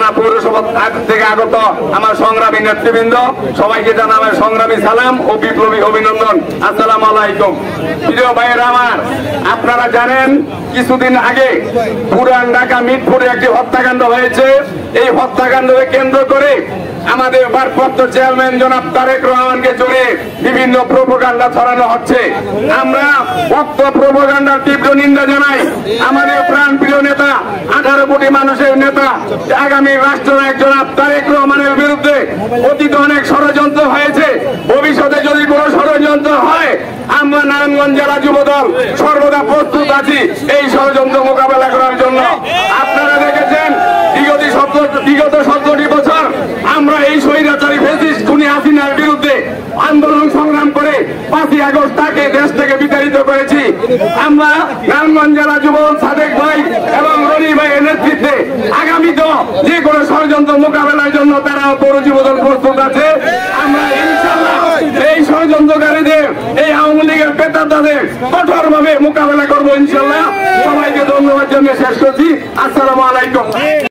পাবনা পৌরসভা থেকে আগত আমার সংগ্রামী নেতৃবৃন্দ, সবাইকে জানাই সংগ্রামী সালাম ও বিপ্লবী অভিনন্দন। আসসালামু আলাইকুম। প্রিয় ভাইয়েরা আমার, আপনারা জানেন কিছুদিন আগে পুরান ঢাকা মিরপুরে একটি হত্যাকাণ্ড হয়েছে। এই হত্যাকাণ্ডকে কেন্দ্র করে আমাদের ভারপ্রাপ্ত চেয়ারম্যান জনাব তারেক রহমানকে জড়িয়ে বিভিন্ন প্রোপাগান্ডা ছড়ানো হচ্ছে। আমরা উক্ত প্রোপাগান্ডার তীব্র নিন্দা জানাই। আমাদের প্রাণপ্রিয় নেতা, 18 কোটি মানুষের নেতা, আগামী রাষ্ট্রনায়ক জনাব তারেক রহমানের বিরুদ্ধে অতীতে অনেক ষড়যন্ত্র হয়েছে। ভবিষ্যতে যদি কোনো ষড়যন্ত্র হয়, আমরা নারায়ণগঞ্জ জেলা যুবদল সর্বদা প্রস্তুত আছি এই ষড়যন্ত্র মোকাবেলা করার জন্য। আপনারা দেখেছেন বিগত 17টি বছর আমরা এই স্বৈরাচারী ফ্যাসিস্ট খুনি হাসিনার বিরুদ্ধে আন্দোলন সংগ্রাম করে 5ই আগস্ট তাকে দেশ থেকে বিতাড়িত করেছি। আমরা নারায়ণগঞ্জ জেলা যুবদল সাদেক ভাই এবং রনি ভাইয়ের নেতৃত্বে আগামীতেও যে কোনো ষড়যন্ত্র মোকাবেলার জন্য তারা পৌর যুবদল প্রস্তুত আছে। আমরা ইনশাআল্লাহ এই ষড়যন্ত্রকারীদের, এই আওয়ামী লীগের পেতাদের কঠোরভাবে মোকাবেলা করবো ইনশাআল্লাহ। সবাইকে ধন্যবাদ জানিয়ে শেষ করছি। আসসালামু আলাইকুম।